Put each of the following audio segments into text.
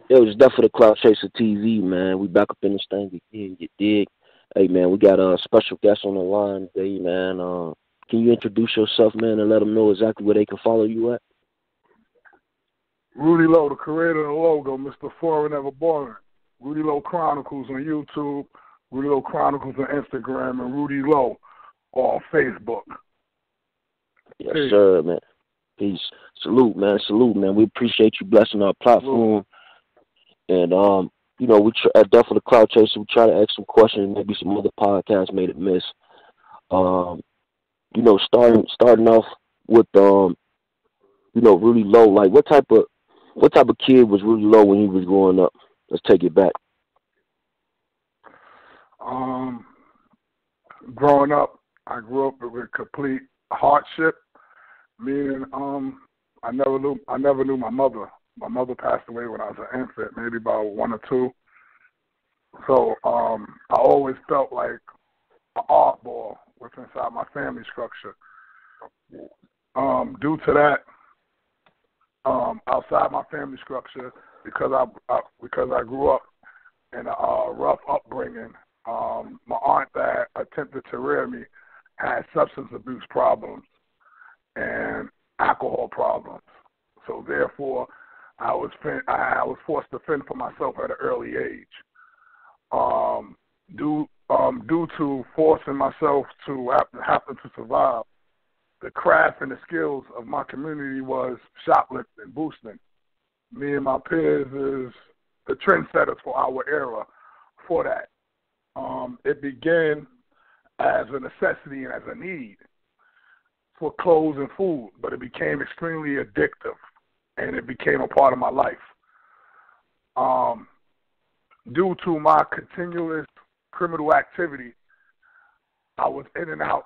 It was death for the Cloud Chaser TV, man. We back up in this thing again, you dig? Hey, man, we got a special guest on the line today, man. Can you introduce yourself, man, and let them know exactly where they can follow you at? Rudy Lowe, the creator of the logo, Mr. Foreign Ever Boring. Rudy Lowe Chronicles on YouTube, Rudy Lowe Chronicles on Instagram, and Rudy Lowe on Facebook. Yes, sir, man. Peace. Salute, man. Salute, man. We appreciate you blessing our platform. And, you know, at Death for the Cloud Chaser, we try to ask some questions. Maybe some other podcasts made it miss. You know, starting off with, you know, Rudy Lowe. Like, what type of kid was Rudy Lowe when he was growing up? Let's take it back. Growing up, I grew up with complete hardship. Meaning, I never knew my mother. My mother passed away when I was an infant, maybe about 1 or 2. So I always felt like an oddball within inside my family structure. Due to that, outside my family structure, because I grew up in a rough upbringing, my aunt that attempted to rear me had substance abuse problems and alcohol problems. So therefore, I was forced to fend for myself at an early age. Due to forcing myself to happen to survive, the craft and the skills of my community was shoplifting, boosting. Me and my peers is the trendsetters for our era for that. It began as a necessity and as a need for clothes and food, but it became extremely addictive, and it became a part of my life. Due to my continuous criminal activity, I was in and out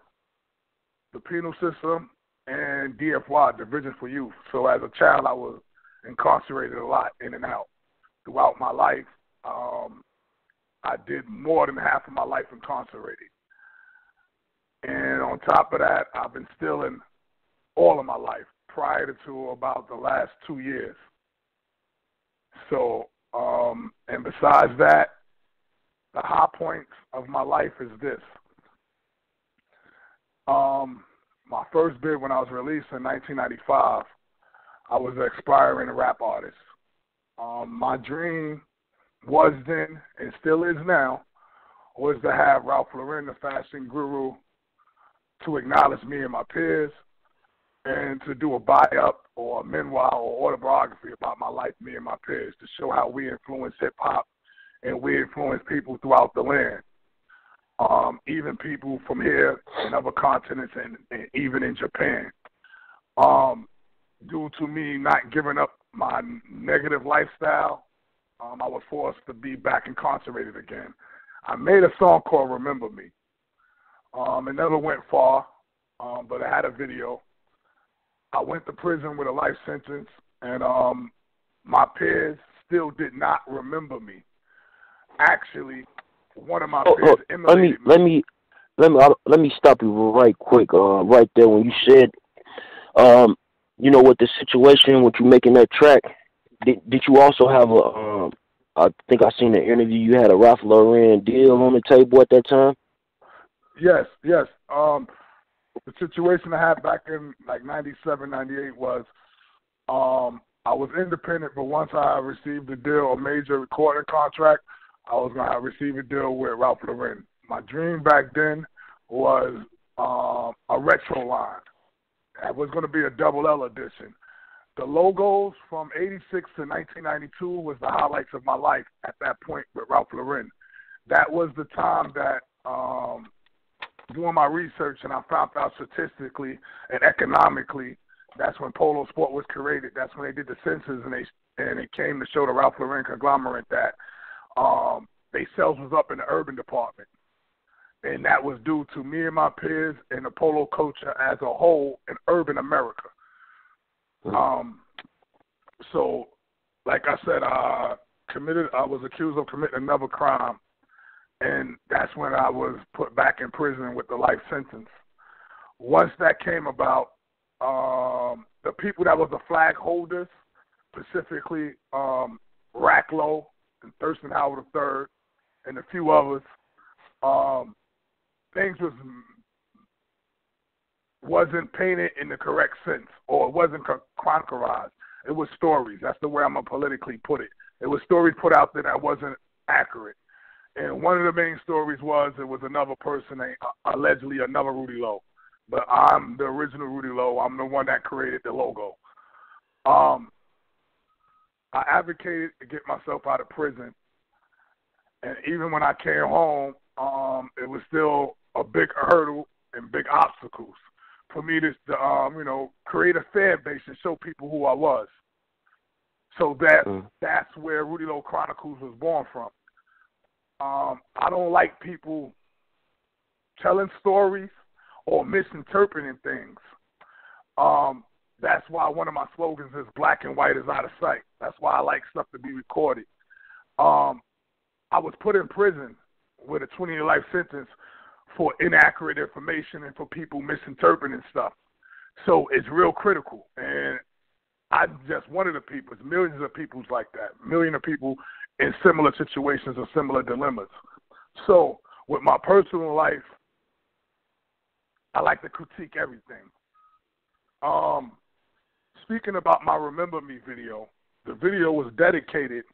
the penal system and DFY, Division for Youth. So as a child, I was incarcerated a lot, in and out. Throughout my life, I did more than half of my life incarcerated. And on top of that, I've been stealing all of my life prior to about the last 2 years. So, and besides that, the high points of my life is this. My first bid when I was released in 1995, I was an aspiring rap artist. My dream was then, and still is now, was to have Ralph Lauren, the fashion guru, to acknowledge me and my peers, and to do a buy-up or a memoir or autobiography about my life, me and my peers, to show how we influence hip-hop and we influence people throughout the land, even people from here and other continents and even in Japan. Due to me not giving up my negative lifestyle, I was forced to be back incarcerated again. I made a song called Remember Me. It never went far, but I had a video. I went to prison with a life sentence, and my peers still did not remember me. Actually, one of my peers emulated me. Let me stop you right quick. Right there when you said, you know, with the situation with you making that track, did you also have I think I seen an interview. You had a Ralph Lauren deal on the table at that time. Yes. The situation I had back in like 97, 98 was I was independent, but once I received a deal, a major recording contract, I was going to receive a deal with Ralph Lauren. My dream back then was a retro line. It was going to be a double L edition. The logos from 86 to 1992 was the highlights of my life at that point with Ralph Lauren. That was the time that doing my research, and I found out statistically and economically, that's when Polo Sport was created. That's when they did the census, and it came to show the Ralph Lauren conglomerate that they sales was up in the urban department. And that was due to me and my peers and the polo culture as a whole in urban America. So, like I said, I was accused of committing another crime. And that's when I was put back in prison with the life sentence. Once that came about, the people that was the flag holders, specifically Racklow and Thurston Howard III and a few others. Things wasn't painted in the correct sense, or it wasn't chronicalized. It was stories. That's the way I'm going to politically put it. It was stories put out there that wasn't accurate. And one of the main stories was it was another person, allegedly another Rudy Lowe. But I'm the original Rudy Lowe. I'm the one that created the logo. I advocated to get myself out of prison. And even when I came home, it was still a big hurdle and big obstacles for me to create a fan base and show people who I was. So that's where Rudy Lowe Chronicles was born from. I don't like people telling stories or misinterpreting things. That's why one of my slogans is black and white is out of sight. That's why I like stuff to be recorded. I was put in prison with a 20-year life sentence for inaccurate information and for people misinterpreting stuff. So it's real critical. And I'm just one of the people. There's millions of people like that, millions of people in similar situations or similar dilemmas. So with my personal life, I like to critique everything. Speaking about my Remember Me video, the video was dedicated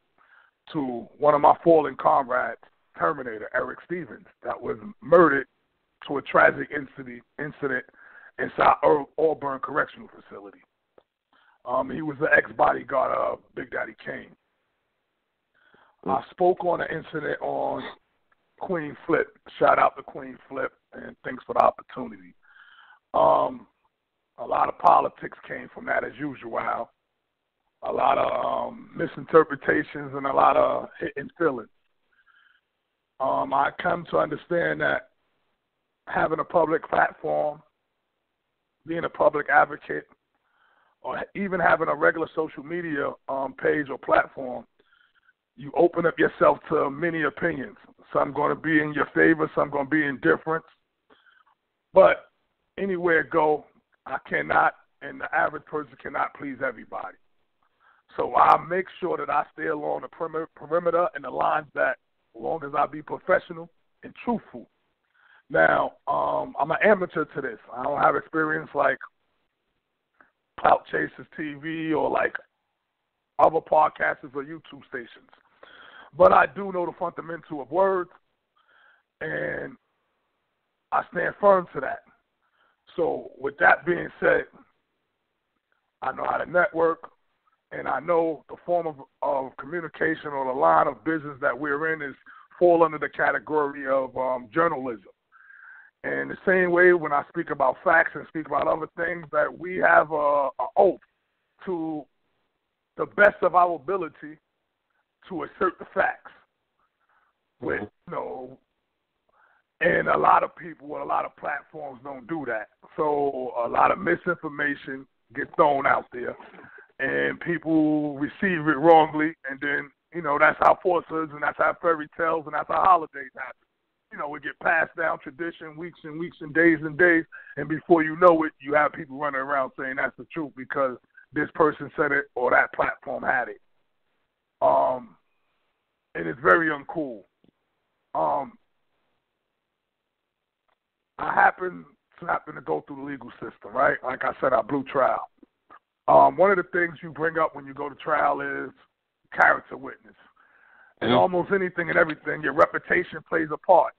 to one of my fallen comrades, Terminator, Eric Stevens, that was murdered to a tragic incident inside Auburn Correctional Facility. He was the ex-bodyguard of Big Daddy Kane. I spoke on the incident on Queen Flip. Shout out to Queen Flip, and thanks for the opportunity. A lot of politics came from that, as usual. A lot of misinterpretations and a lot of hitting feelings. I come to understand that having a public platform, being a public advocate, or even having a regular social media page or platform, you open up yourself to many opinions. Some going to be in your favor, some going to be indifferent. But anywhere it go, I cannot, and the average person cannot please everybody. So I make sure that I stay along the perimeter and the lines that, as long as I be professional and truthful. Now, I'm an amateur to this. I don't have experience like Clout Chasers TV or like other podcasters or YouTube stations. But I do know the fundamental of words, and I stand firm to that. So with that being said, I know how to network, and I know the form of communication or the line of business that we're in is fall under the category of journalism. And the same way when I speak about facts and speak about other things, that we have an oath to the best of our ability to assert the facts. With, and a lot of people and a lot of platforms don't do that. So a lot of misinformation gets thrown out there, and people receive it wrongly, and then, that's how falsehoods and that's how fairy tales and that's how holidays happen. We get passed down tradition weeks and weeks and days, and before you know it, you have people running around saying that's the truth because this person said it or that platform had it. And it's very uncool. I happen to go through the legal system, right? Like I said, I blew trial. One of the things you bring up when you go to trial is character witness. And almost anything and everything, your reputation plays a part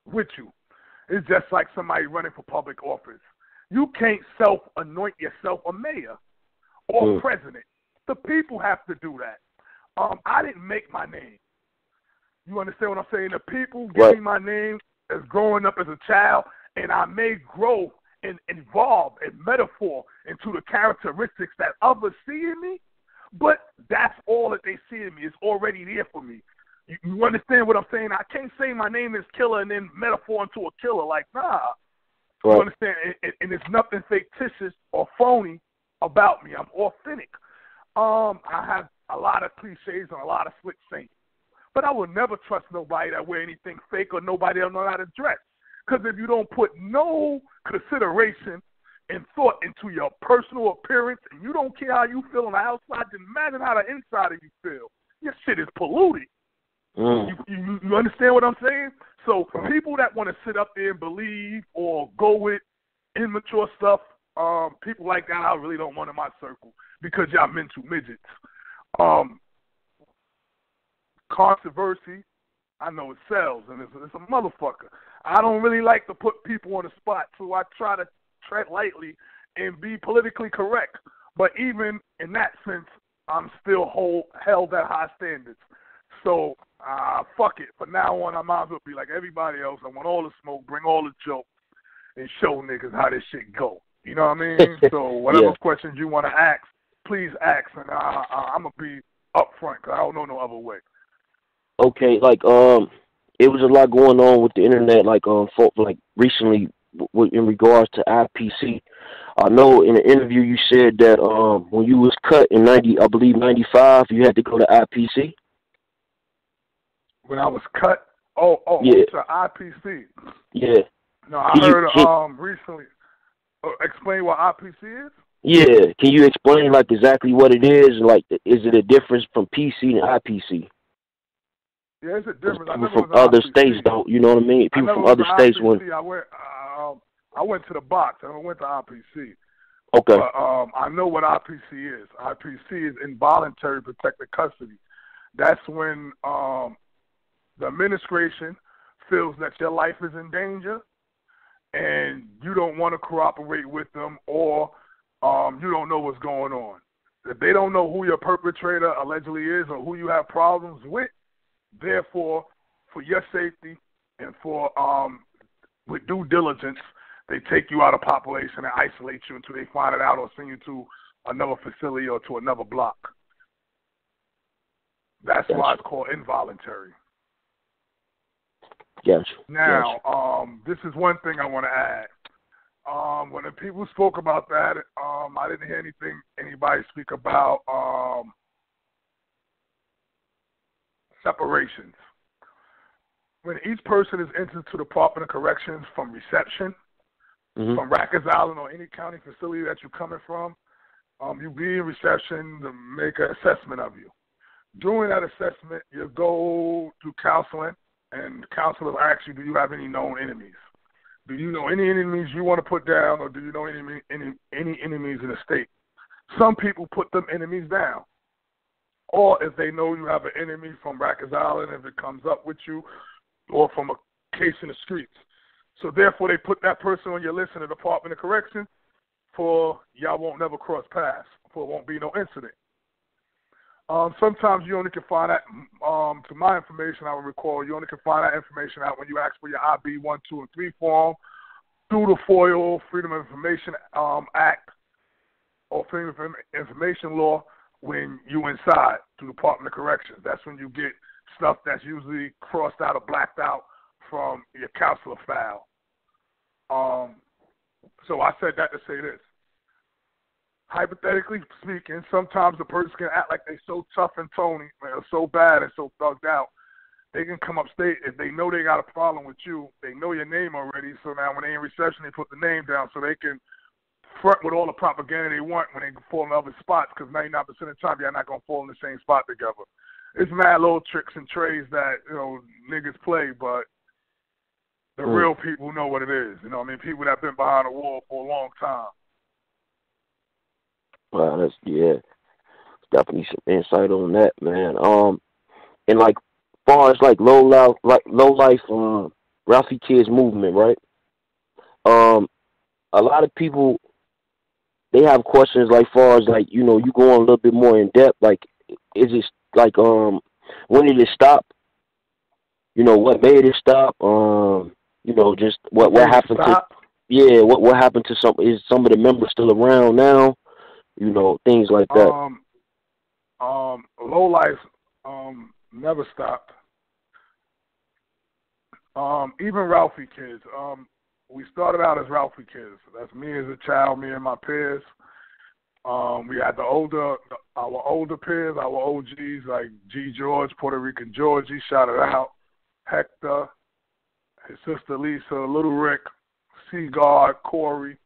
with you. It's just like somebody running for public office. You can't self-anoint yourself a mayor or president. The people have to do that. I didn't make my name. You understand what I'm saying? The people give me my name as growing up as a child, and I may grow and evolve and metaphor into the characteristics that others see in me, but that's all that they see in me. It's already there for me. You understand what I'm saying? I can't say my name is Killer and then metaphor into a killer. Like, nah. You understand? And there's nothing fictitious or phony about me. I'm authentic. I have a lot of cliches and a lot of slick sayings. But I will never trust nobody that wear anything fake or nobody that know how to dress. Because if you don't put no consideration and thought into your personal appearance and you don't care how you feel on the outside, then imagine how the inside of you feel. your shit is polluted. You understand what I'm saying? So people that want to sit up there and believe or go with immature stuff, people like that I really don't want in my circle because y'all mental midgets. Controversy, I know it sells, and it's a motherfucker. I don't really like to put people on the spot, so I try to tread lightly and be politically correct. But even in that sense, I'm still held at high standards. So, fuck it. From now on, I might as well be like everybody else. I want all the smoke, bring all the jokes, and show niggas how this shit go. You know what I mean? So whatever questions you want to ask, please ask, and I'm going to be upfront because I don't know no other way. Okay, like, it was a lot going on with the internet, like, like recently in regards to IPC. I know in an interview you said that when you was cut in 95, you had to go to IPC. When I was cut? Yeah. To IPC. Yeah. No, I heard recently. Explain what IPC is? Yeah. Can you explain like exactly what it is? Like, is it a difference from PC and IPC? Yeah, it's a difference. People from other states don't, you know what I mean? People from other states went. I went to the box. I went to IPC. Okay. But I know what IPC is. IPC is involuntary protected custody. That's when the administration feels that your life is in danger and you don't want to cooperate with them, or you don't know what's going on. If they don't know who your perpetrator allegedly is or who you have problems with, therefore, for your safety and for with due diligence, they take you out of population and isolate you until they find it out or send you to another facility or to another block. That's why it's called involuntary. Yes. Now, this is one thing I want to add. When the people spoke about that, I didn't hear anybody speak about separations. When each person is entered to the Department of Corrections from reception, from Rikers Island or any county facility that you're coming from, you be in reception to make an assessment of you. During that assessment, you go to counseling, and the counselor asks you, do you have any known enemies? Do you know any enemies you want to put down, or do you know any enemies in the state? Some people put them enemies down. Or if they know you have an enemy from Rikers Island, if it comes up with you, or from a case in the streets. So therefore, they put that person on your list in the Department of Corrections for y'all won't never cross paths, for it won't be no incident. Sometimes you only can find that, to my information, I will recall, you only can find that information out when you ask for your IB 1, 2, and 3 form through the FOIA, Freedom of Information Act, or Freedom of Information Law when you inside through the Department of Corrections. That's when you get stuff that's usually crossed out or blacked out from your counselor file. So I said that to say this. Hypothetically speaking, sometimes the person can act like they're so tough and Tony, or so bad and so thugged out, they can come upstate. If they know they got a problem with you, they know your name already, so now when they're in reception, they put the name down so they can front with all the propaganda they want when they fall in other spots, because 99% of the time, you're not going to fall in the same spot together. It's mad little tricks and trades that, niggas play, but the real people know what it is. You know what I mean? People that have been behind the wall for a long time. Wow, that's definitely some insight on that, man. And like, far as like low life, Ralphie Kids movement, right? A lot of people, they have questions like, far as like, you go on a little bit more in depth. Like, is it like, when did it stop? What made it stop? Just what happened to? Yeah, what happened to some? Is some of the members still around now? Things like that. Low life never stopped. Even Ralphie Kids. We started out as Ralphie Kids. That's me as a child, me and my peers. We had our older peers, our OGs like G. George, Puerto Rican Georgie, shout it out. Hector, his sister Lisa, Little Rick, Seagard, Corey,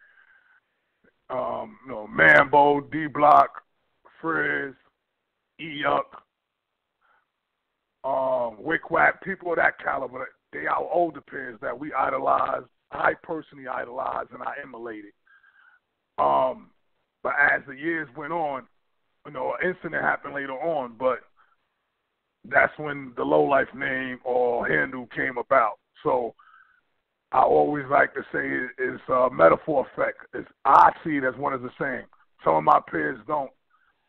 Mambo, D Block, Frizz, E-Yuck, Wick Wack, people of that caliber, they our older peers that we idolize. I personally idolize and I emulated. But as the years went on, an incident happened later on, but that's when the Low Life name or handle came about. So I always like to say it's a metaphor effect. I see it as one and the same. Some of my peers don't,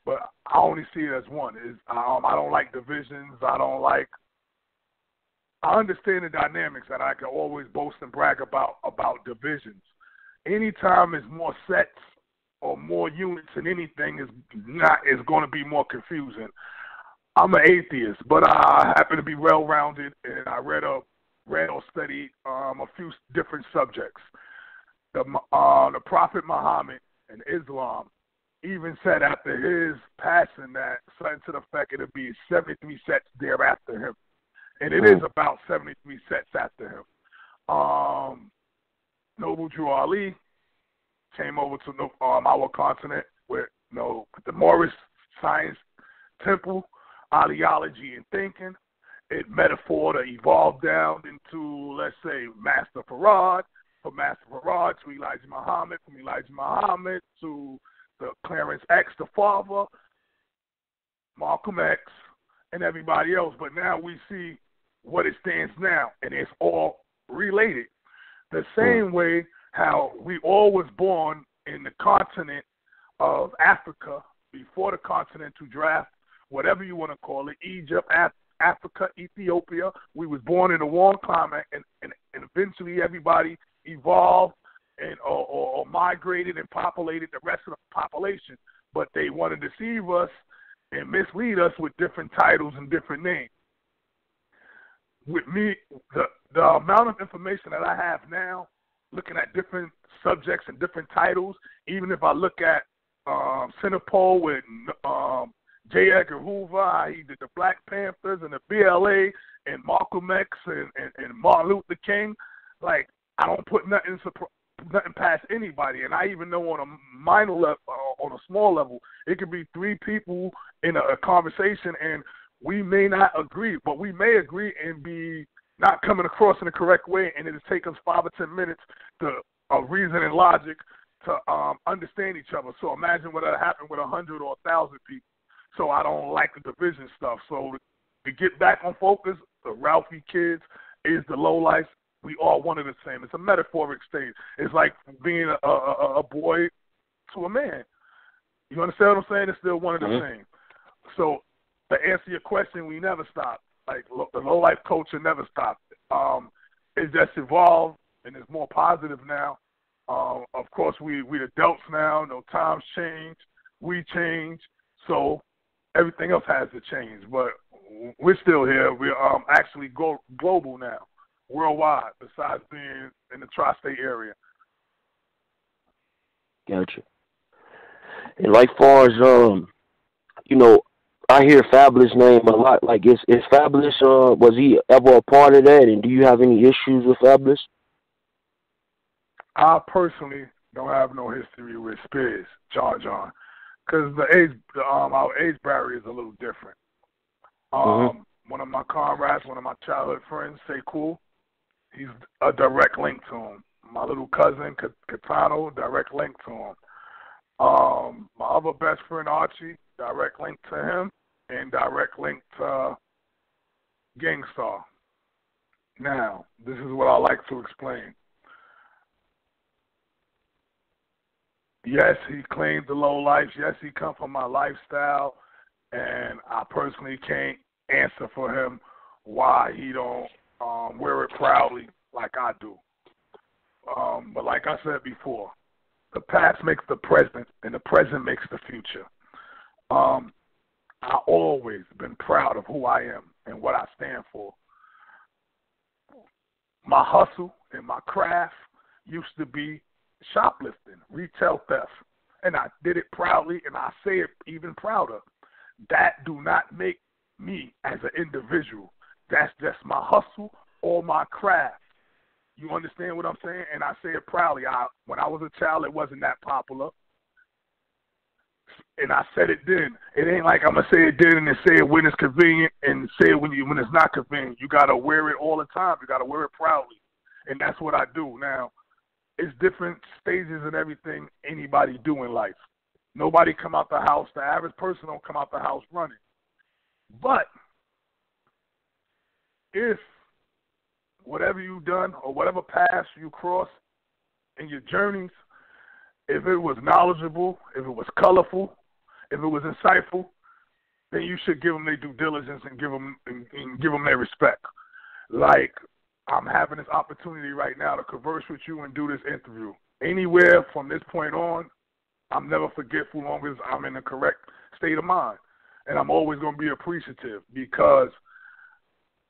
but I only see it as one. I don't like divisions. I understand the dynamics, and I can always boast and brag about divisions. Anytime there's more sets or more units in anything is going to be more confusing. I'm an atheist, but I happen to be well-rounded, and I read or studied a few different subjects. The Prophet Muhammad and Islam even said after his passing that something to the effect it'll be 73 sets thereafter him. And it is about 73 sets after him. Noble Drew Ali came over to our continent with the Morris Science Temple, ideology and thinking. It metaphor to evolve down into, let's say, Master Farad, from Master Farad to Elijah Muhammad, from Elijah Muhammad to the Clarence X, the father, Malcolm X, and everybody else. But now we see what it stands now, and it's all related. The same way how we all was born in the continent of Africa before the continental draft, whatever you want to call it, Egypt, Africa, Ethiopia. We was born in a warm climate, and eventually everybody evolved and or migrated and populated the rest of the population. But they want to deceive us and mislead us with different titles and different names. With me, the amount of information that I have now, looking at different subjects and different titles, even if I look at Centerpole with J. Edgar Hoover, he did the Black Panthers and the BLA and Malcolm X and Martin Luther King, like, I don't put nothing past anybody. And I even know on a minor level, on a small level, it could be three people in a conversation and we may not agree, but we may agree and be not coming across in the correct way, and it'll take us 5 or 10 minutes to reason and logic to understand each other. So imagine what happened with 100 or 1,000 people. So I don't like the division stuff. So to get back on focus, the Ralphie kids is the low life. We all one and the same. It's a metaphoric state. It's like being a boy to a man. You understand what I'm saying? It's still one and the same. So to answer your question, we never stop. Like, the low-life culture never stopped. It just evolved, and it's more positive now. Of course, we adults now. No, times change. We change. So everything else has to change. But we're still here. We're actually global now, worldwide, besides being in the tri-state area. Gotcha. And like far as, I hear Fabolous name a lot. Like, is Fabolous, was he ever a part of that? And do you have any issues with Fabolous? I personally don't have no history with Spears, John, because our age barrier is a little different. One of my comrades, one of my childhood friends, Say Cool, he's a direct link to him. My little cousin, Katano, direct link to him. My other best friend, Archie, direct link to him, and direct link to Gangstar. Now, this is what I like to explain. Yes, he claimed the low life. Yes, he come from my lifestyle, and I personally can't answer for him why he don't wear it proudly like I do. But like I said before, the past makes the present, and the present makes the future. I always been proud of who I am and what I stand for. My hustle and my craft used to be shoplifting, retail theft, and I did it proudly, and I say it even prouder. That do not make me as an individual. That's just my hustle or my craft. You understand what I'm saying? And I say it proudly. When I was a child, it wasn't that popular. And I said it then. It ain't like I'm going to say it then and then say it when it's convenient and say it when it's not convenient. You got to wear it all the time. You got to wear it proudly. And that's what I do. Now, it's different stages and everything anybody do in life. Nobody come out the house. The average person don't come out the house running. But if whatever you've done or whatever path you cross in your journeys, if it was knowledgeable, if it was colorful, if it was insightful, then you should give them their due diligence and give them their respect. Like, I'm having this opportunity right now to converse with you and do this interview. Anywhere from this point on, I'm never forgetful as long as I'm in the correct state of mind. And I'm always going to be appreciative because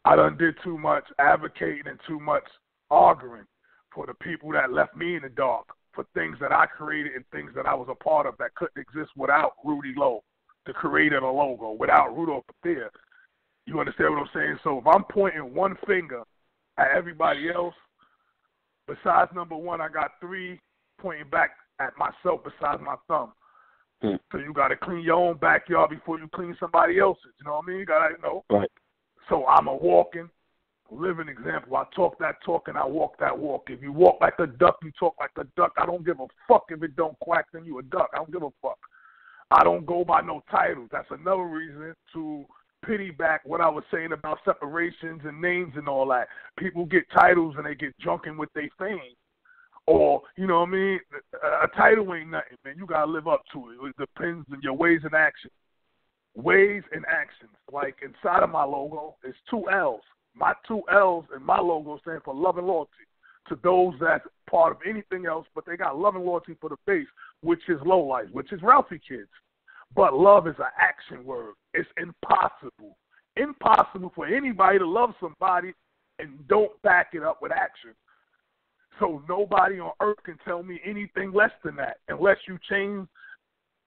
I done did too much advocating and too much arguing for the people that left me in the dark, for things that I created and things that I was a part of that couldn't exist without Rudy Lowe, the creator of the logo, without Rudolph Pathia. You understand what I'm saying? So if I'm pointing one finger at everybody else, besides number one, I got three pointing back at myself besides my thumb. So you got to clean your own backyard before you clean somebody else's. You know what I mean? You got to know. Right. So I'm a walking, living example. I talk that talk and I walk that walk. If you walk like a duck, you talk like a duck. I don't give a fuck if it don't quack, then you a duck. I don't give a fuck. I don't go by no titles. That's another reason to pity back what I was saying about separations and names and all that. People get titles and they get drunken with their fame. Or, you know what I mean? A title ain't nothing, man. You got to live up to it. It depends on your ways and actions. Ways and actions. Like inside of my logo, it's 2 L's. My 2 L's in my logo stand for love and loyalty to those that's part of anything else, but they got love and loyalty for the base, which is low life, which is Ralphie Kids. But love is an action word. It's impossible. Impossible for anybody to love somebody and don't back it up with action. So nobody on earth can tell me anything less than that unless you change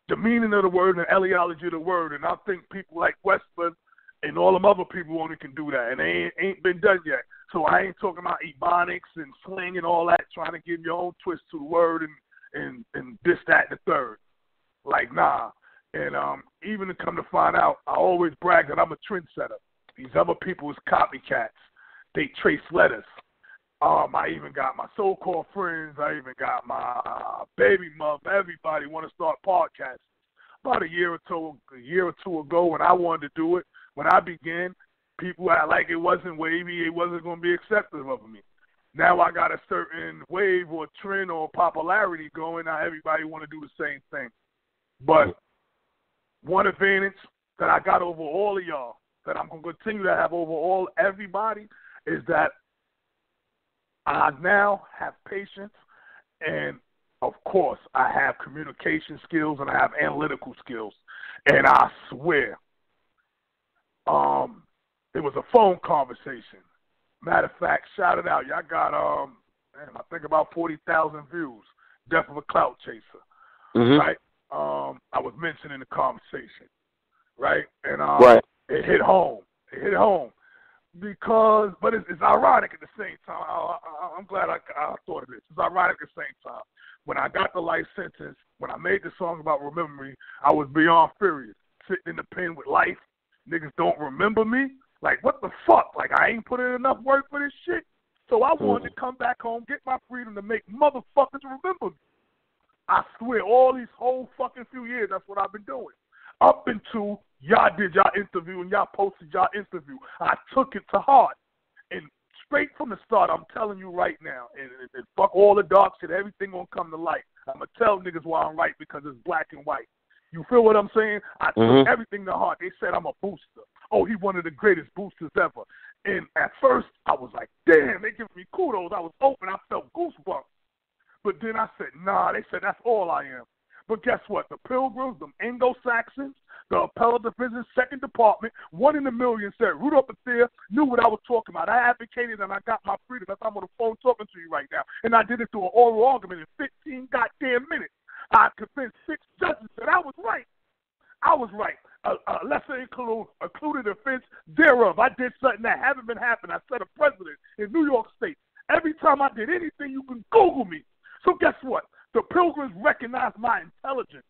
the meaning of the word and the etiology of the word. And I think people like Westman and all them other people only can do that, and they ain't been done yet. So I ain't talking about ebonics and slang and all that, trying to give your own twist to the word and this, that, and the third. Like, nah. And even to come to find out, I always brag that I'm a trendsetter. These other people is copycats. They trace letters. I even got my so-called friends. I even got my baby mother. Everybody want to start podcasts. About a year or two ago, when I wanted to do it, when I began, people act like it wasn't wavy. It wasn't going to be accepted of me. Now I got a certain wave or trend or popularity going. Now everybody want to do the same thing. But one advantage that I got over all of y'all, that I'm going to continue to have over everybody, is that I now have patience, and of course I have communication skills and I have analytical skills. And I swear, it was a phone conversation. Matter of fact, shout it out. Y'all got I think about 40,000 views. Death of a Clout Chaser, right? I was mentioning the conversation, right? And right. It hit home. It hit home. Because, but it's ironic at the same time. I'm glad I thought of this. It's ironic at the same time. When I got the life sentence, when I made the song about Remember Me, I was beyond furious. Sitting in the pen with life, niggas don't remember me. Like, what the fuck? Like, I ain't put in enough work for this shit. So I wanted to come back home, get my freedom to make motherfuckers remember me. I swear, all these whole fucking few years, that's what I've been doing. Up until y'all did y'all interview and y'all posted y'all interview, I took it to heart. And straight from the start, I'm telling you right now, and fuck all the dark shit, everything gonna come to light. I'm gonna tell niggas why I'm right, because it's black and white. You feel what I'm saying? I took everything to heart. They said I'm a booster. Oh, he's one of the greatest boosters ever. And at first, I was like, damn, they giving me kudos. I was open. I felt goosebumps. But then I said, nah, they said that's all I am. But guess what? The Pilgrims, the Anglo-Saxons, the Appellate Division, 2nd Department, 1 in a million said Rudolph Pathia knew what I was talking about. I advocated and I got my freedom. That's why I'm on the phone talking to you right now. And I did it through an oral argument in 15 goddamn minutes. I convinced 6 judges that I was right. I was right. A lesser included offense thereof. I did something that haven't been happening. I set a precedent in New York State. Every time I did anything, you can Google me. So guess what? The Pilgrims recognized my intelligence.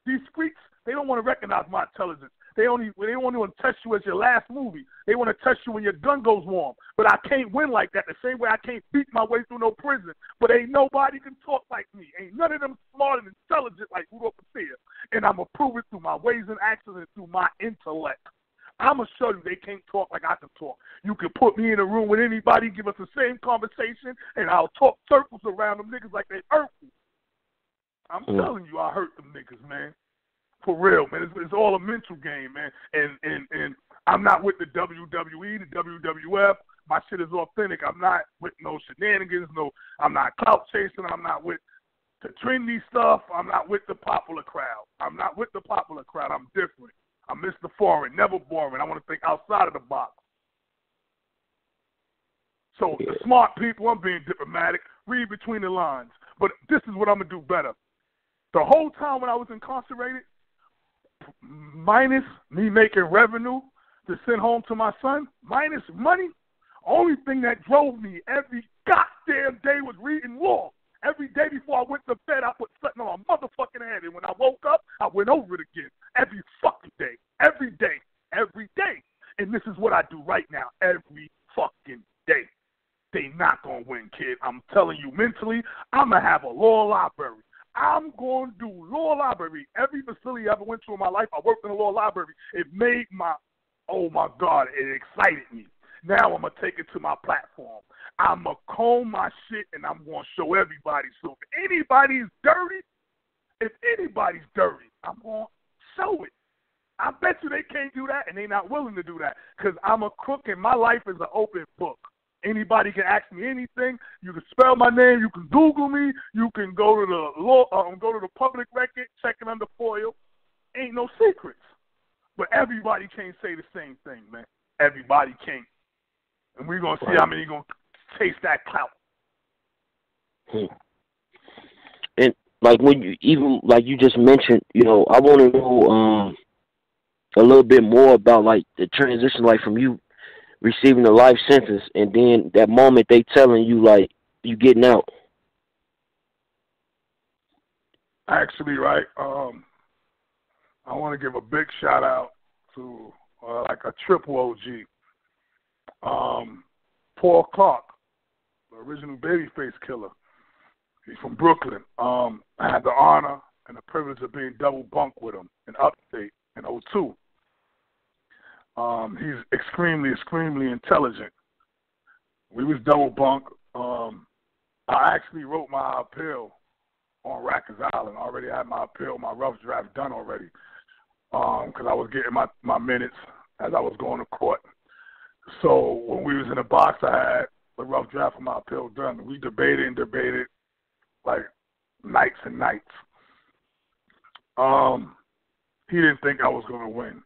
These freaks, they don't want to recognize my intelligence. They want to test you as your last movie. They want to test you when your gun goes warm. But I can't win like that. The same way I can't beat my way through no prison. But ain't nobody can talk like me. Ain't none of them smart and intelligent like Rudy. And I'm going to prove it through my ways and actions and through my intellect. I'm going to show you they can't talk like I can talk. You can put me in a room with anybody, give us the same conversation, and I'll talk circles around them niggas like they hurt me. I'm telling you, I hurt them niggas, man. For real, man. It's all a mental game, man. And I'm not with the WWE, the WWF. My shit is authentic. I'm not with no shenanigans. I'm not clout chasing. I'm not with the trendy stuff. I'm not with the popular crowd. I'm different. I'm Mr. Foreign, never boring. I want to think outside of the box. So the smart people, I'm being diplomatic, read between the lines. But this is what I'm going to do better. The whole time when I was incarcerated, minus me making revenue to send home to my son, minus money, only thing that drove me every goddamn day was reading law. Every day before I went to bed, I put something on my motherfucking head. And when I woke up, I went over it again. Every fucking day. Every day. Every day. And this is what I do right now. Every fucking day. They not going to win, kid. I'm telling you, mentally, I'm going to have a law library. I'm going to do law library. Every facility I ever went to in my life, I worked in a law library. It made oh my God, it excited me. Now I'm going to take it to my platform. I'm going to comb my shit and I'm going to show everybody. So if anybody's dirty, I'm going to show it. I bet you they can't do that and they're not willing to do that because I'm a crook and my life is an open book. Anybody can ask me anything. You can spell my name. You can Google me. You can go to the go to the public record, check it under FOIL. Ain't no secrets. But everybody can't say the same thing, man. Everybody can't. And we're going to see how many going to taste that clout. And like when you just mentioned, I want to know a little bit more about like the transition, like from you receiving a life sentence and then that moment they telling you like you getting out. Actually, right. I want to give a big shout out to like a triple OG. Paul Clark, the original Babyface killer. He's from Brooklyn. I had the honor and the privilege of being double bunk with him in Upstate in 2002. He's extremely intelligent. We was double bunk. I actually wrote my appeal on Rikers Island. I already had my appeal, my rough draft done already, because I was getting my minutes as I was going to court. So when we was in the box, I had the rough draft of my appeal done. We debated like nights and nights. He didn't think I was going to win.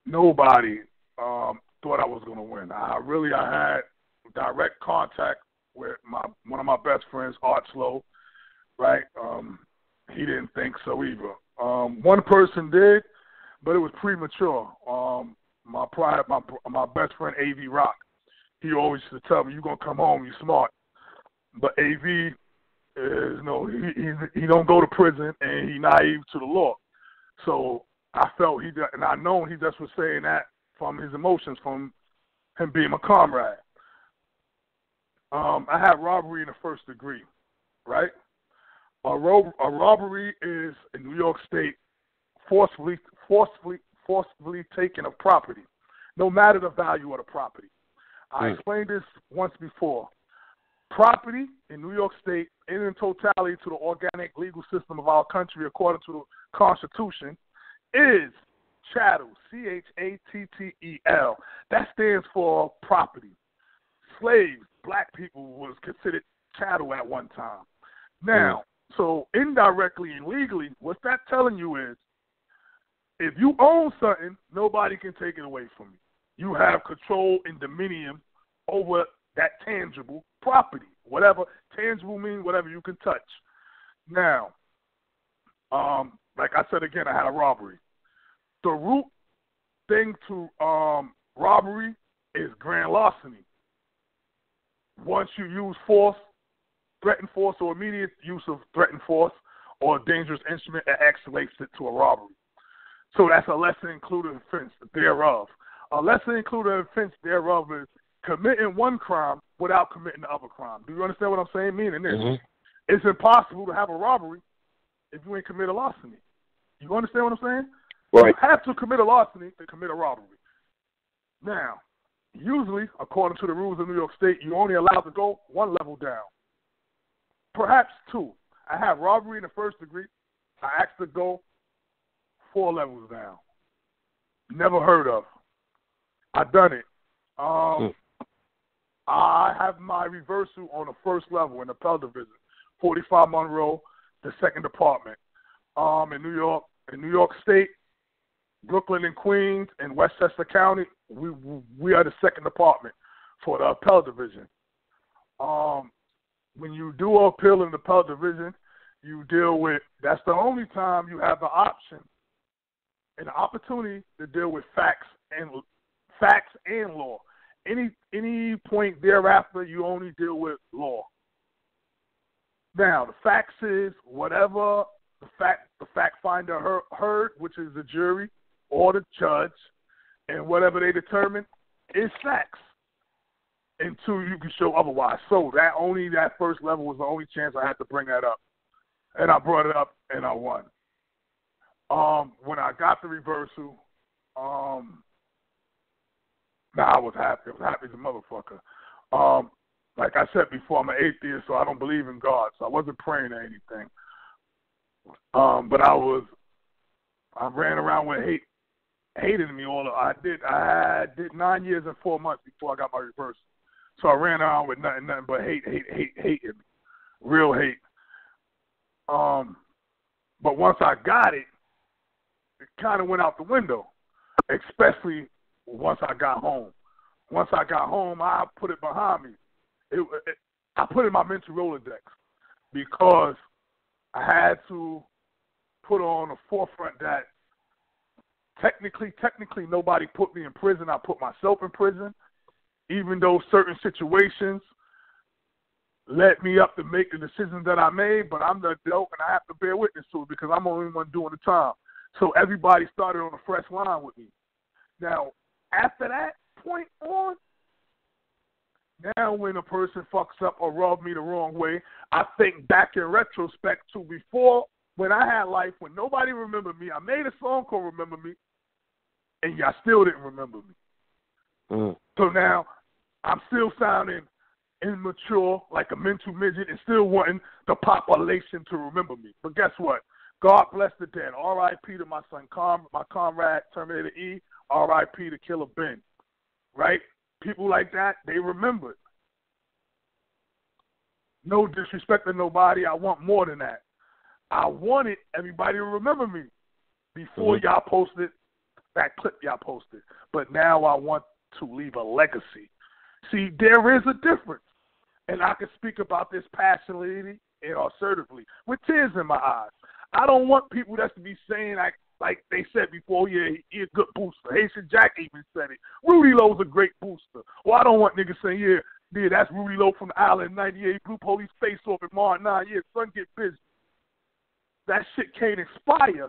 Nobody thought I was going to win. I had direct contact with one of my best friends, Art Slow, right? He didn't think so either. One person did, but it was premature. My best friend, AV Rock, he always used to tell me, you're going to come home, you're smart. But AV he don't go to prison, and he naive to the law. So I felt and I know he just was saying that from his emotions, from him being a comrade. I had robbery in the first degree, right? A robbery is in New York State forcefully taking of property, no matter the value of the property. I explained this once before. Property in New York State, in totality to the organic legal system of our country, according to the Constitution, is chattel, CHATTEL. That stands for property. Slaves, black people, was considered chattel at one time. Now, so indirectly and legally, what that's telling you is, if you own something, nobody can take it away from you. You have control and dominion over that tangible property. Whatever tangible means, whatever you can touch. Now, like I said again, I had a robbery. The root thing to robbery is grand larceny. Once you use force, threatened force, or immediate use of threatened force, or a dangerous instrument that escalates it to a robbery. So that's a lesser included offense thereof. A lesser included offense thereof is committing one crime without committing the other crime. Do you understand what I'm saying? Meaning this. Mm-hmm. It's impossible to have a robbery if you ain't commit a larceny. You understand what I'm saying? Right. You have to commit a larceny to commit a robbery. Now, usually, according to the rules of New York State, you're only allowed to go one level down. Perhaps two. I have robbery in the first degree. I asked to go 4 levels down. Never heard of. I done it. I have my reversal on the first level in the Appellate Division, 45 Monroe, the second department. In New York State, Brooklyn and Queens, and Westchester County, we are the second department for the Appellate Division. When you do appeal in the Appellate Division, you deal with, that's the only time you have the option and the opportunity to deal with facts and law. Any point thereafter, you only deal with law. Now, the facts is whatever the fact finder heard, which is the jury or the judge, and whatever they determine is facts until you can show otherwise. So that first level was the only chance I had to bring that up. And I brought it up and I won. When I got the reversal, I was happy. I was happy as a motherfucker. Like I said before, I'm an atheist, so I don't believe in God. So I wasn't praying or anything. But I ran around with hating me all. I did 9 years and 4 months before I got my reversal. So I ran around with nothing but hating me, real hate. But once I got it, it kind of went out the window, especially once I got home. Once I got home, I put it behind me. I put it in my mental Rolodex because I had to put on the forefront that technically nobody put me in prison. I put myself in prison, even though certain situations led me up to make the decisions that I made, but I'm the adult and I have to bear witness to it because I'm the only one doing the time. So everybody started on a fresh line with me. Now, after that point on, now when a person fucks up or rubs me the wrong way, I think back in retrospect to before when I had life, when nobody remembered me. I made a song called Remember Me, and y'all still didn't remember me. So now I'm still sounding immature, like a mental midget, and still wanting the population to remember me. But guess what? God bless the dead. R.I.P. to my son, my comrade, Terminator E. R.I.P. to Killer Ben. Right? People like that, they remembered. No disrespect to nobody. I want more than that. I wanted everybody to remember me before y'all posted that clip y'all posted. But now I want to leave a legacy. See, there is a difference. And I can speak about this passionately and assertively with tears in my eyes. I don't want people that's to be saying like they said before, yeah, he's a good booster. Haitian Jack even said it. Rudy Lowe's a great booster. Well, I don't want niggas saying, yeah, that's Rudy Lowe from the Island 98, Blue Police face off at Mar 9. Yeah, son get busy. That shit can't inspire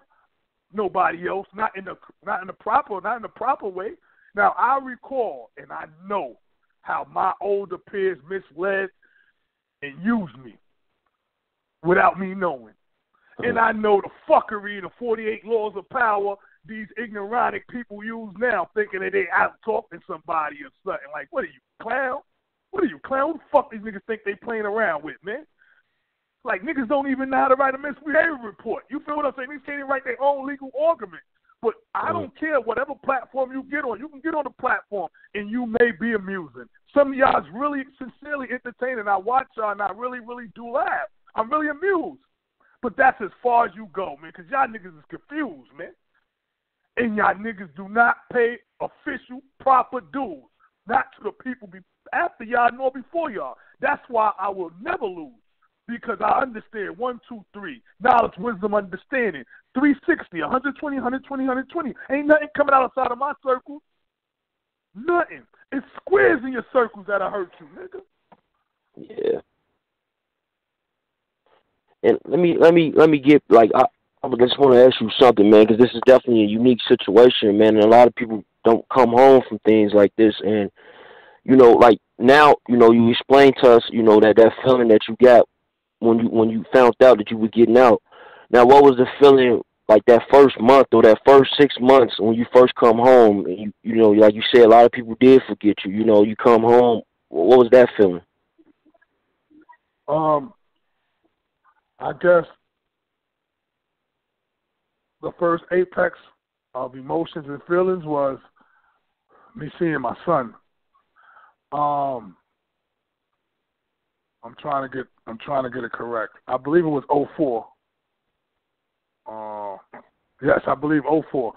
nobody else, not in the proper way. Now I recall and I know how my older peers misled and used me without me knowing. And I know the fuckery, the 48 laws of power these ignorant people use now, thinking that they out talking somebody or something. Like, what are you, clown? What are you, clown? Who the fuck these niggas think they playing around with, man? Like, niggas don't even know how to write a misbehavior report. You feel what I'm saying? Niggas can't even write their own legal argument. But I don't care whatever platform you get on. You can get on the platform, and you may be amusing. Some of y'all is really sincerely entertaining. I watch y'all, and I really, really do laugh. I'm really amused. But that's as far as you go, man, because y'all niggas is confused, man. And y'all niggas do not pay official, proper dues. Not to the people after y'all nor before y'all. That's why I will never lose. Because I understand 1, 2, 3. Knowledge, wisdom, understanding. 360, 120, 120, 120. Ain't nothing coming outside of my circle. Nothing. It's squares in your circles that hurt you, nigga. Yeah. And let me get like I just want to ask you something, man, because this is definitely a unique situation, man, and a lot of people don't come home from things like this. And like now, you explained to us, that feeling that you got when you found out that you were getting out. Now, what was the feeling like that first month or that first 6 months when you first come home? And like you said, a lot of people did forget you. You come home. What was that feeling? I guess the first apex of emotions and feelings was me seeing my son. I'm trying to get it correct. I believe it was '04. Yes, I believe '04.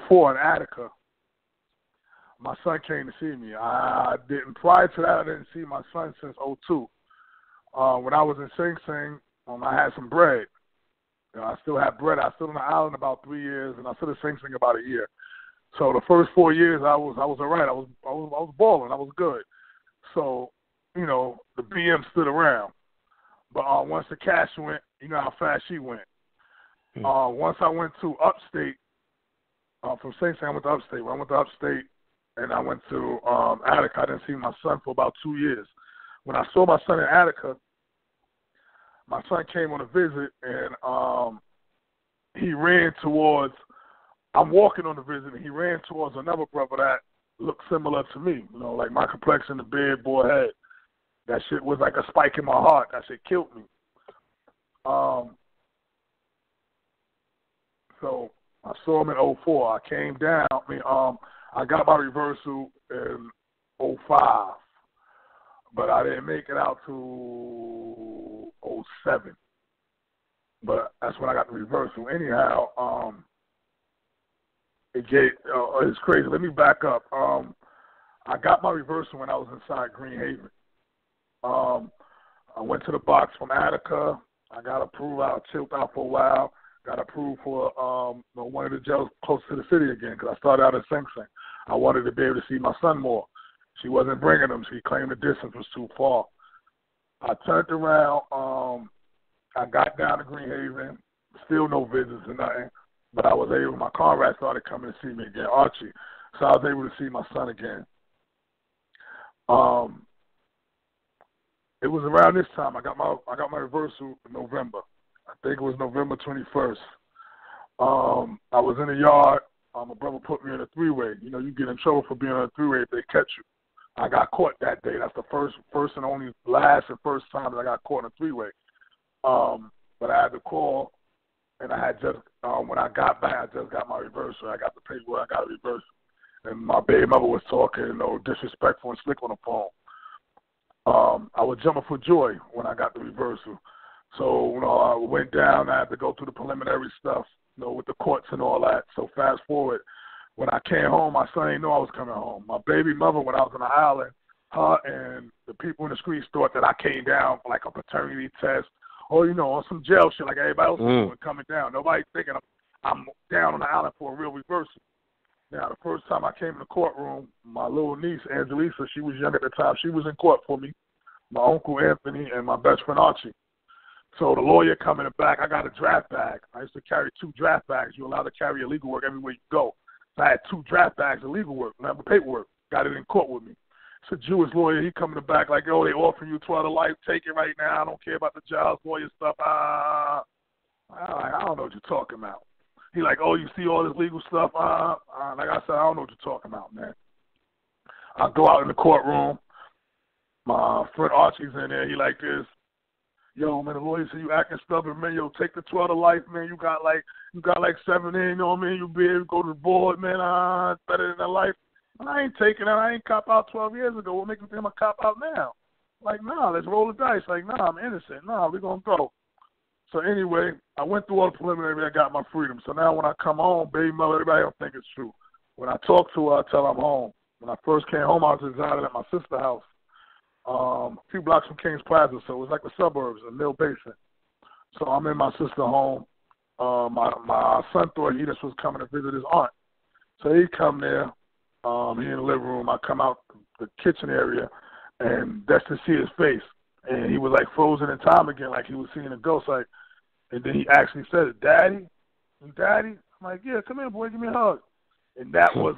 '04 in Attica. My son came to see me. I didn't prior to that. I didn't see my son since '02. When I was in Sing Sing, I had some bread. I still had bread. I was still on the island about 3 years, and I still in Sing Sing about a year. So the first 4 years, I was all right. I was balling. I was good. So the BM stood around. But once the cash went, you know how fast she went. Once I went to upstate, from Sing Sing, I went to upstate. When I went to upstate and I went to Attica, I didn't see my son for about 2 years. When I saw my son in Attica, my son came on a visit and he ran towards, I'm walking on the visit and he ran towards another brother that looked similar to me. Like my complexion, the beard, boy head. That shit was like a spike in my heart. That shit killed me. So I saw him in '04. I came down. I got my reversal in '05, but I didn't make it out to '07. But that's when I got the reversal. Anyhow, it's crazy. Let me back up. I got my reversal when I was inside Green Haven. I went to the box from Attica. I got approved. I chilled out for a while. Got approved for one of the jails close to the city again because I started out at Sing Sing. I wanted to be able to see my son more. She wasn't bringing him. She claimed the distance was too far. I turned around. I got down to Green Haven. Still no visits or nothing. But I was able, my comrade started coming to see me again, Archie. So I was able to see my son again. It was around this time I got my reversal in November. I think it was November 21st. I was in the yard. My brother put me in a three-way. You get in trouble for being on a three-way if they catch you. I got caught that day. That's the first and only last and first time that I got caught in a three-way. But I had to call, and I had just when I got back, I just got my reversal. I got the paperwork. I got a reversal, and my baby mother was talking, disrespectful and slick on the phone. I was jumping for joy when I got the reversal. So, I went down. I had to go through the preliminary stuff, with the courts and all that. So fast forward, when I came home, my son didn't know I was coming home. My baby mother, when I was on the island, her and the people in the streets thought that I came down for like a paternity test or, on some jail shit like everybody else was doing coming down. Nobody thinking I'm down on the island for a real reversal. Now, the first time I came in the courtroom, my little niece, Angelisa, she was young at the time. She was in court for me, my uncle Anthony, and my best friend Archie. So the lawyer come in the back. I got a draft bag. I used to carry 2 draft bags. You're allowed to carry your legal work everywhere you go. So I had 2 draft bags of legal work, number paperwork. Got it in court with me. It's a Jewish lawyer. He come in the back like, they offering you 12 to life. Take it right now. I don't care about the jobs, lawyer stuff. I don't know what you're talking about. He like, you see all this legal stuff? Like I said, I don't know what you're talking about, man. I go out in the courtroom. My friend Archie's in there. He like this. Yo, man, the lawyer said you acting stubborn, man. Yo, take the 12 to life, man. You got like 7 in, you be able to go to the board, man. It's better than that life. I ain't taking that. I ain't cop out 12 years ago. What makes me think I'm a cop out now? Like, nah, let's roll the dice. Like, nah, I'm innocent. Nah, we're going to go. So anyway, I went through all the preliminary. I got my freedom. So now when I come home, baby mother, everybody don't think it's true. When I talk to her, I tell her I'm home. When I first came home, I was residing at my sister's house. A few blocks from Kings Plaza, so it was like the suburbs, a Mill Basin. So I'm in my sister's home. My son thought he just was coming to visit his aunt. So he come there, he in the living room. I come out the kitchen area, and that's to see his face. And he was like frozen in time again, like he was seeing a ghost. Like, and then he actually said, "Daddy, Daddy." I'm like, "Yeah, come here, boy, give me a hug." And that was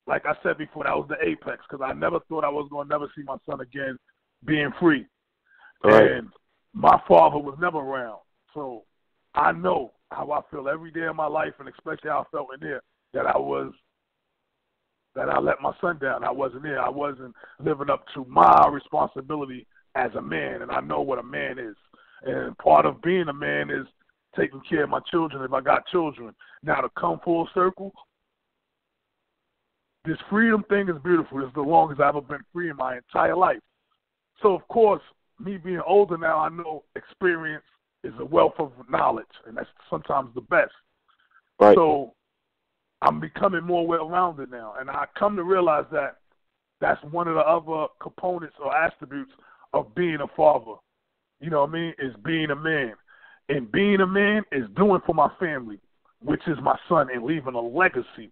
like I said before, that was the apex, because I never thought I was going to never see my son again being free. Right. And my father was never around. So I know how I feel every day of my life, and especially how I felt in there, that I let my son down. I wasn't there. I wasn't living up to my responsibility as a man, and I know what a man is. And part of being a man is taking care of my children if I got children. Now, to come full circle, this freedom thing is beautiful. It's the longest I've ever been free in my entire life. So, of course, me being older now, I know experience is a wealth of knowledge, and that's sometimes the best. Right. So I'm becoming more well-rounded now, and I come to realize that that's one of the other components or attributes of being a father. You know what I mean? Is being a man. And being a man is doing for my family, which is my son, and leaving a legacy.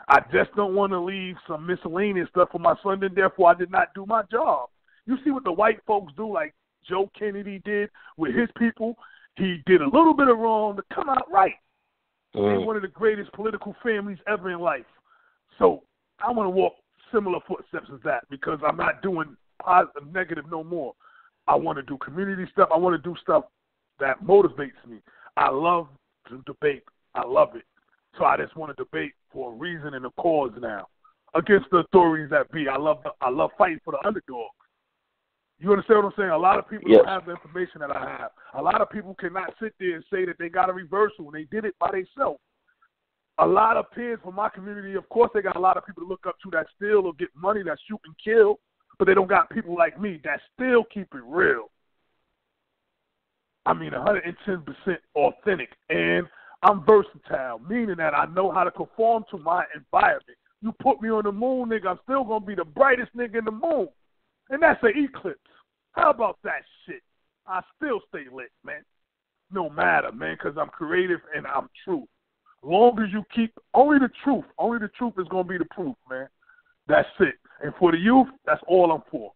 I just don't want to leave some miscellaneous stuff for my son, and therefore I did not do my job. You see what the white folks do, like Joe Kennedy did with his people? He did a little bit of wrong to come out right. They're one of the greatest political families ever in life. So I want to walk similar footsteps as that, because I'm not doing positive, negative no more. I want to do community stuff. I want to do stuff that motivates me. I love to debate. I love it. So I just want to debate for a reason and a cause now against the authorities that be. I love fighting for the underdog. You understand what I'm saying? A lot of people don't have the information that I have. A lot of people cannot sit there and say that they got a reversal and they did it by themselves. A lot of peers from my community, of course, they got a lot of people to look up to that still will get money, that shoot and kill, but they don't got people like me that still keep it real. I mean, 110% authentic. And I'm versatile, meaning that I know how to conform to my environment. You put me on the moon, nigga, I'm still going to be the brightest nigga in the moon. And that's an eclipse. How about that shit? I still stay lit, man. No matter, man, because I'm creative and I'm true. Long as you keep only the truth is going to be the proof, man. That's it. And for the youth, that's all I'm for.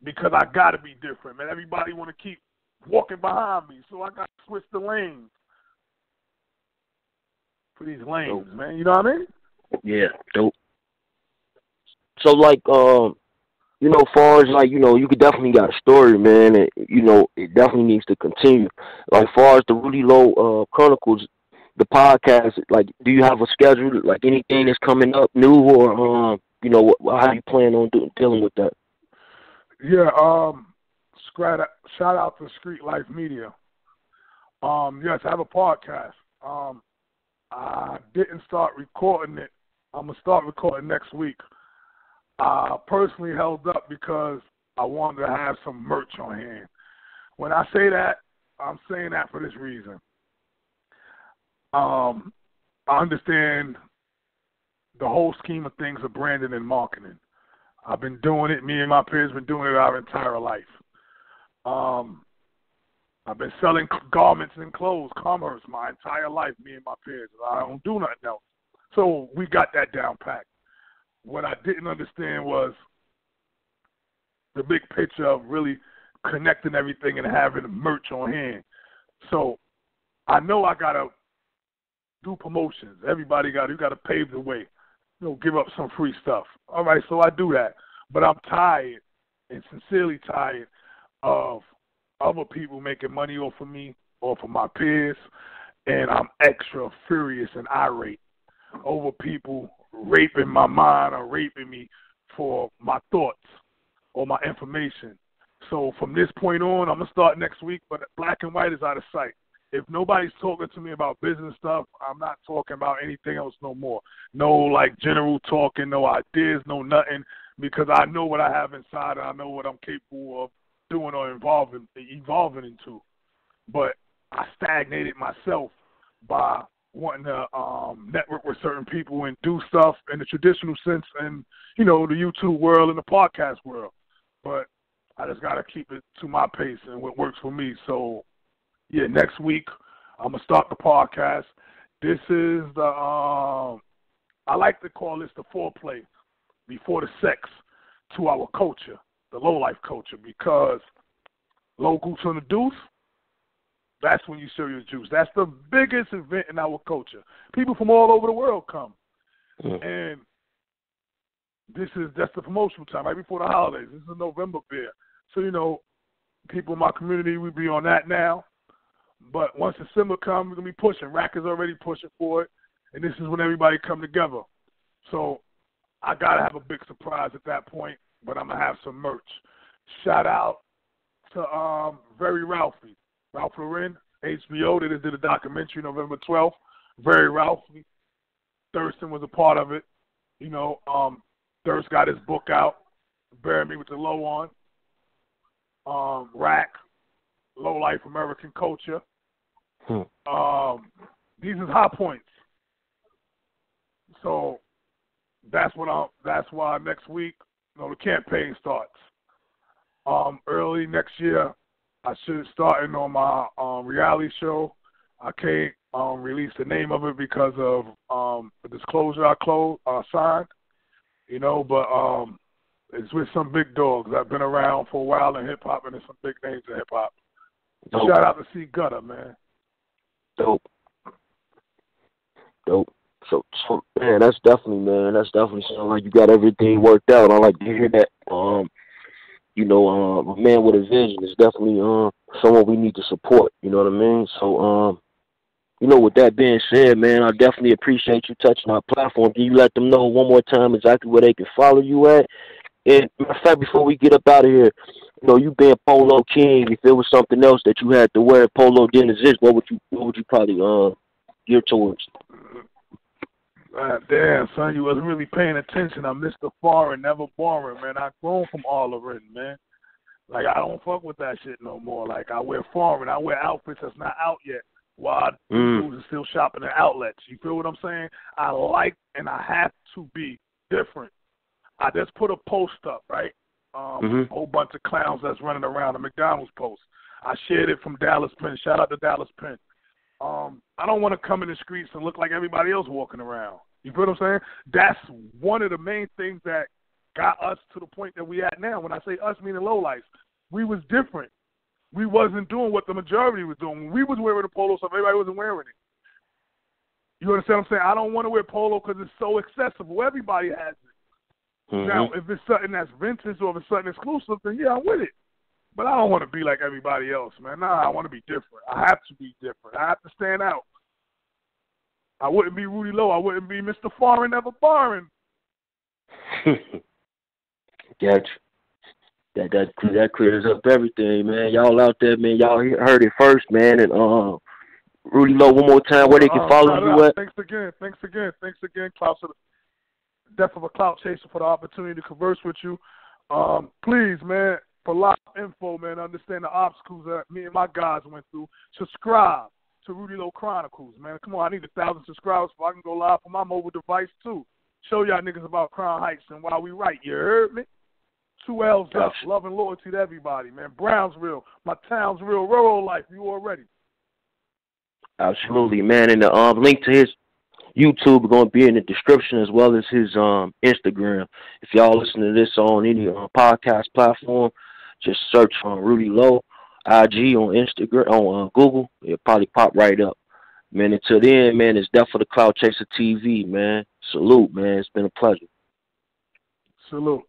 Because I got to be different, man. Everybody want to keep walking behind me, so I got to switch the lanes. For these lanes, man. You know what I mean? Yeah, dope. So, like, you know, far as, like, you know, you could definitely got a story, man, and, you know, it definitely needs to continue. Like, far as the Rudy Lowe Chronicles, the podcast, like, do you have a schedule, like, anything that's coming up new, or, you know, how you plan on dealing with that? Yeah, shout out to Street Life Media. Yes, I have a podcast. I didn't start recording it. I'm going to start recording next week. I personally held up because I wanted to have some merch on hand. When I say that, I'm saying that for this reason. I understand the whole scheme of things of branding and marketing. I've been doing it. Me and my peers have been doing it our entire life. I've been selling garments and clothes, commerce, my entire life, me and my peers. I don't do nothing else. So we got that down packed. What I didn't understand was the big picture of really connecting everything and having merch on hand. So I know I got to do promotions. Everybody you got to pave the way. You know, give up some free stuff. All right, so I do that. But I'm tired, and sincerely tired, of other people making money off of me, off of my peers, and I'm extra furious and irate over people raping my mind or raping me for my thoughts or my information. So from this point on, I'm going to start next week, but black and white is out of sight. If nobody's talking to me about business stuff, I'm not talking about anything else no more. No, like, general talking, no ideas, no nothing, because I know what I have inside and I know what I'm capable of doing or evolving into. But I stagnated myself by wanting to network with certain people and do stuff in the traditional sense and, you know, the YouTube world and the podcast world. But I just got to keep it to my pace and what works for me. So, yeah, next week I'm going to start the podcast. This is the, I like to call this the foreplay before the sex to our culture, the low-life culture, because Local to the deuce, that's when you show your juice. That's the biggest event in our culture. People from all over the world come. And that's the promotional time, right before the holidays. This is a November beer. So, you know, people in my community, we be on that now. But once December comes, we're going to be pushing. Rack is already pushing for it. And this is when everybody come together. So I got to have a big surprise at that point, but I'm going to have some merch. Shout out to Very Ralphie. Ralph Lauren, HBO. They just did a documentary November 12th. Very Ralphie. Thurston was a part of it. You know, Thirst got his book out, Bury Me with the Low On. Rack, Low Life American Culture. These is high points. So that's why next week, you know, the campaign starts. Early next year, I should start on my reality show. I can't release the name of it because of the disclosure I signed. You know, but it's with some big dogs. I've been around for a while in hip hop, and there's some big names in hip hop. Shout out to C Gutter, man. Dope. So man, that's definitely something like you got everything worked out. I like to hear that. You know, a man with a vision is definitely someone we need to support. You know what I mean? So you know, with that being said, man, I definitely appreciate you touching our platform. Can you let them know one more time exactly where they can follow you at? And matter of fact, before we get up out of here, you know, you being Polo King, if there was something else that you had to wear Polo didn't exist, what would you probably gear towards? Damn, son, you wasn't really paying attention. I'm Mr. Foreign, never boring, man. I grown from all of it, man. Like, I don't fuck with that shit no more. Like, I wear foreign. I wear outfits that's not out yet. While dudes are still shopping in outlets. You feel what I'm saying? I like and I have to be different. I just put a post up, right? A whole bunch of clowns that's running around, a McDonald's post. I shared it from Dallas Penn. Shout out to Dallas Penn. I don't want to come in the streets and look like everybody else walking around. You feel what I'm saying? That's one of the main things that got us to the point that we at now. When I say us, meaning lowlifes, we was different. We wasn't doing what the majority was doing. When we was wearing the polo stuff, everybody wasn't wearing it. You understand what I'm saying? I don't want to wear polo because it's so accessible. Everybody has it. Now, if it's something that's vintage or if it's something exclusive, then yeah, I'm with it. But I don't want to be like everybody else, man. Nah, I want to be different. I have to be different. I have to stand out. I wouldn't be Rudy Lowe. I wouldn't be Mr. Foreign, never barring. Gotcha. That clears up everything, man. Y'all out there, man. Y'all heard it first, man. And Rudy Lowe, one more time, where they can follow you at? Thanks again, Klaus. Death of a clout chaser for the opportunity to converse with you. Please, man, for live info, man, understand the obstacles that me and my guys went through. Subscribe to Rudy Lowe Chronicles, man. Come on, I need 1,000 subscribers so I can go live on my mobile device, too. Show y'all niggas about Crown Heights and why we right. You heard me? 2 L's up. Love and loyalty to everybody, man. Brownsville, my town's real. Rural life, you already. Absolutely, man. And the link to his YouTube is going to be in the description as well as his Instagram. If y'all listen to this on any podcast platform, just search on Rudy Lowe, IG on Instagram, on Google. It'll probably pop right up. Man, until then, man, it's Death for the Cloud Chaser TV, man. Salute, man. It's been a pleasure. Salute.